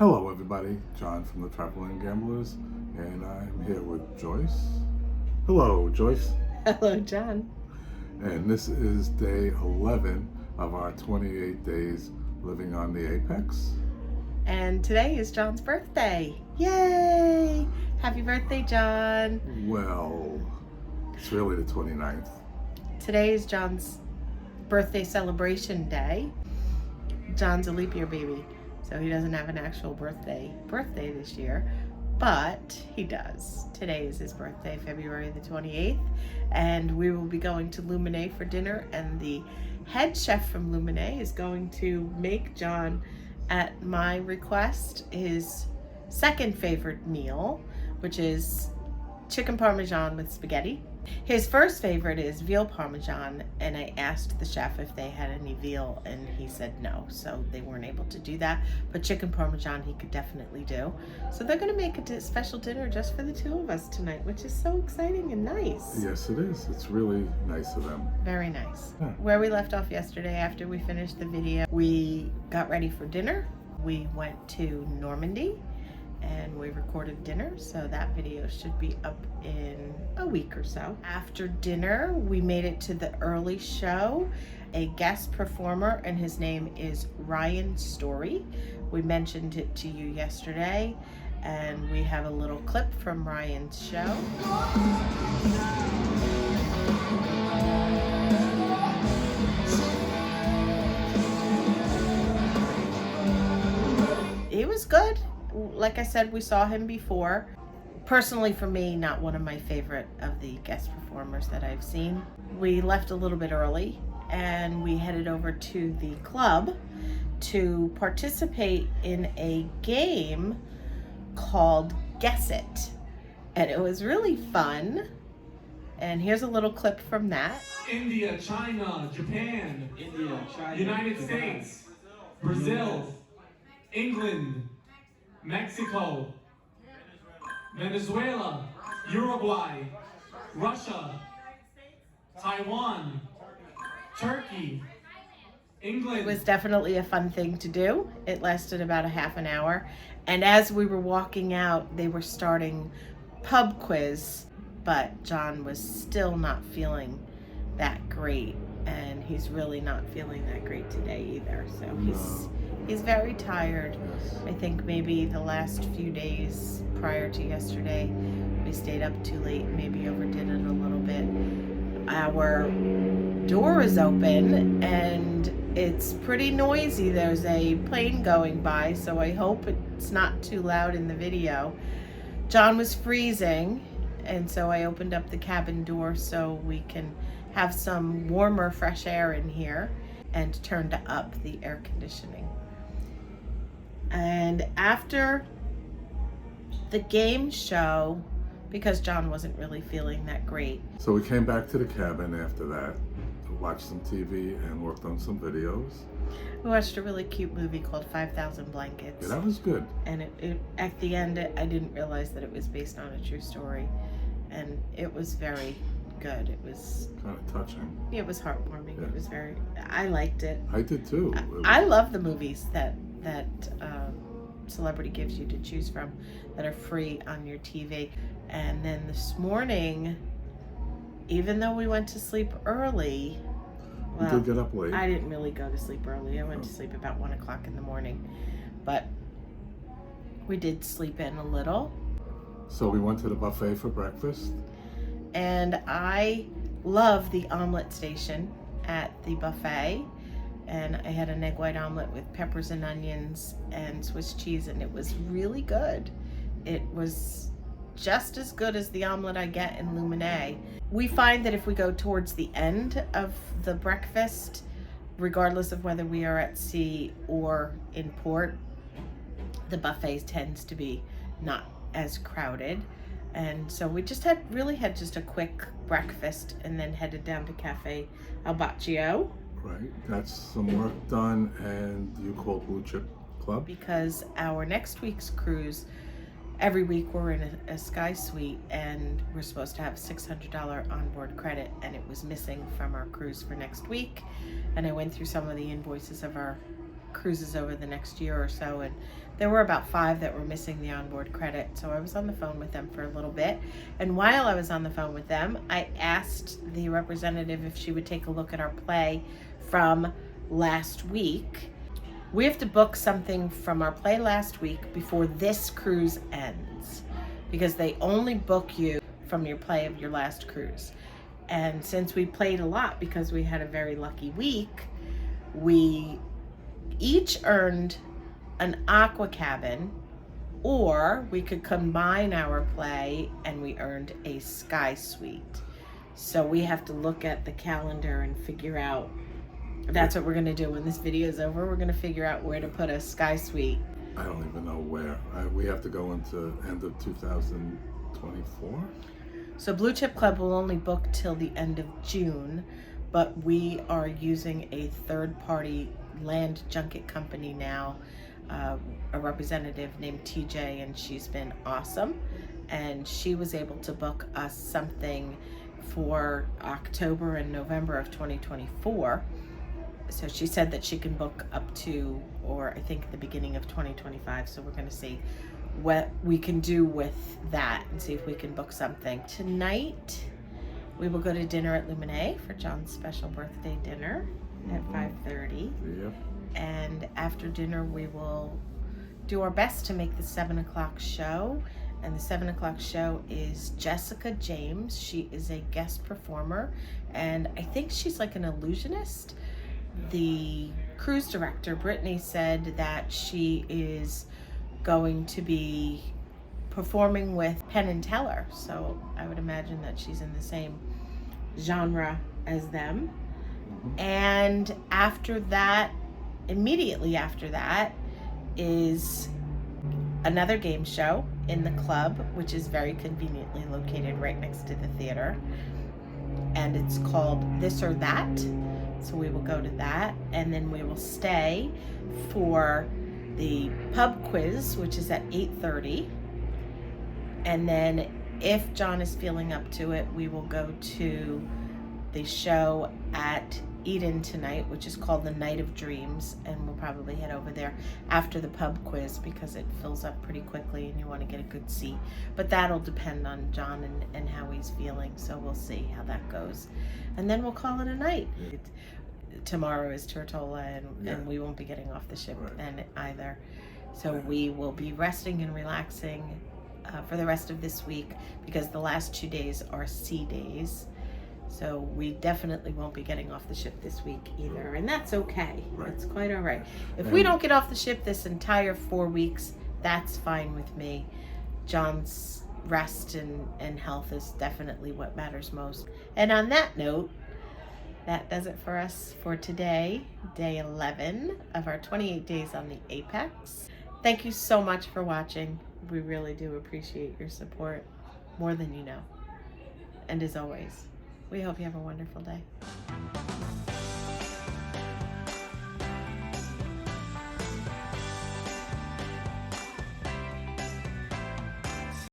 Hello everybody, John from the Traveling Gamblers, and I'm here with Joyce. Hello Joyce. Hello John. And this is day 11 of our 28 days living on the Apex. And today is John's birthday. Yay! Happy birthday, John. Well, it's really the 29th. Today is John's birthday celebration day. John's a leap year baby, so he doesn't have an actual birthday this year, but he does. Today is his birthday, February the 28th, and we will be going to Luminae for dinner, and the head chef from Luminae is going to make John, at my request, his second favorite meal, which is chicken parmesan with spaghetti. His first favorite is veal parmesan, and I asked the chef if they had any veal, and he said no, so they weren't able to do that. But chicken parmesan he could definitely do. So they're going to make a special dinner just for the two of us tonight, which is so exciting and nice. Yes, it is. It's really nice of them. Very nice. Yeah. Where we left off yesterday, after we finished the video, we got ready for dinner. We went to Normandy and we recorded dinner, so that video should be up in a week or so. After dinner, we made it to the early show, a guest performer, and his name is Ryan Story. We mentioned it to you yesterday, and we have a little clip from Ryan's show. It was good. Like I said, we saw him before. Personally, for me, not one of my favorite of the guest performers that I've seen. We left a little bit early and we headed over to the club to participate in a game called Guess It. And it was really fun. And here's a little clip from that. India, China, Japan, China, United Japan, States, Brazil, England, Mexico, Venezuela, Uruguay, Russia, Taiwan, Turkey, England. It was definitely a fun thing to do. It lasted about a half an hour. And as we were walking out, they were starting pub quiz, but John was still not feeling that great. And he's really not feeling that great today either. So he's very tired. Yes. I think maybe the last few days prior to yesterday, we stayed up too late, maybe overdid it a little bit. Our door is open and it's pretty noisy. There's a plane going by, so I hope it's not too loud in the video. John was freezing, and so I opened up the cabin door so we can have some warmer, fresh air in here, and turned up the air conditioning. And after the game show, because John wasn't really feeling that great. So we came back to the cabin after that, watched some TV and worked on some videos. We watched a really cute movie called 5,000 Blankets. Yeah, that was good. And it at the end, I didn't realize that it was based on a true story. And it was very good. It was Kind of touching. It was heartwarming. Yeah. It was very, I liked it. I did too. I love the movies that Celebrity gives you to choose from that are free on your TV. And then this morning, even though we went to sleep early, We did get up late. I didn't really go to sleep early. I went to sleep about 1 o'clock in the morning, but we did sleep in a little. So we went to the buffet for breakfast. And I love the omelet station at the buffet. And I had an egg white omelet with peppers and onions and Swiss cheese, and it was really good. It was just as good as the omelet I get in Luminae. We find that if we go towards the end of the breakfast, regardless of whether we are at sea or in port, the buffet tends to be not as crowded. And so we just really had just a quick breakfast and then headed down to Cafe Al Baccio. Right, got some work done, and you called Blue Chip Club. Because our next week's cruise, every week we're in a Sky Suite, and we're supposed to have $600 onboard credit, and it was missing from our cruise for next week. And I went through some of the invoices of our cruises over the next year or so, and there were about 5 that were missing the onboard credit. So I was on the phone with them for a little bit, and while I was on the phone with them, I asked the representative if she would take a look at our play from last week. We have to book something from our play last week before this cruise ends, because they only book you from your play of your last cruise. And since we played a lot because we had a very lucky week, we each earned an aqua cabin, or we could combine our play and we earned a sky suite. So we have to look at the calendar and figure out, that's what we're gonna do when this video is over. We're gonna figure out where to put a sky suite. I don't even know where. We have to go into end of 2024. So Blue Chip Club will only book till the end of June, but we are using a third-party land junket company now, a representative named TJ, and she's been awesome. And she was able to book us something for October and November of 2024. So she said that she can book up to, or I think the beginning of 2025. So we're gonna see what we can do with that and see if we can book something. Tonight, we will go to dinner at Luminae for John's special birthday dinner at 5:30. Yep. And after dinner, we will do our best to make the 7 o'clock show. And the 7 o'clock show is Jessica James. She is a guest performer, and I think she's like an illusionist. The cruise director, Brittany, said that she is going to be performing with Penn and Teller. So I would imagine that she's in the same genre as them. And after that, immediately after that, is another game show in the club, which is very conveniently located right next to the theater. And it's called This or That. So we will go to that, and then we will stay for the pub quiz, which is at 8:30. And then if John is feeling up to it, we will go to the show at Eden tonight, which is called The Night of Dreams, and we'll probably head over there after the pub quiz because it fills up pretty quickly and you want to get a good seat. But that'll depend on John and how he's feeling, so we'll see how that goes. And then we'll call it a night. Tomorrow is Tortola, and we won't be getting off the ship then either. So we will be resting and relaxing for the rest of this week because the last 2 days are sea days. So we definitely won't be getting off the ship this week either, and that's okay. It's quite all right. If we don't get off the ship this entire 4 weeks, that's fine with me. John's rest and health is definitely what matters most. And on that note, that does it for us for today, day 11 of our 28 days on the Apex. Thank you so much for watching. We really do appreciate your support, more than you know. And as always, we hope you have a wonderful day.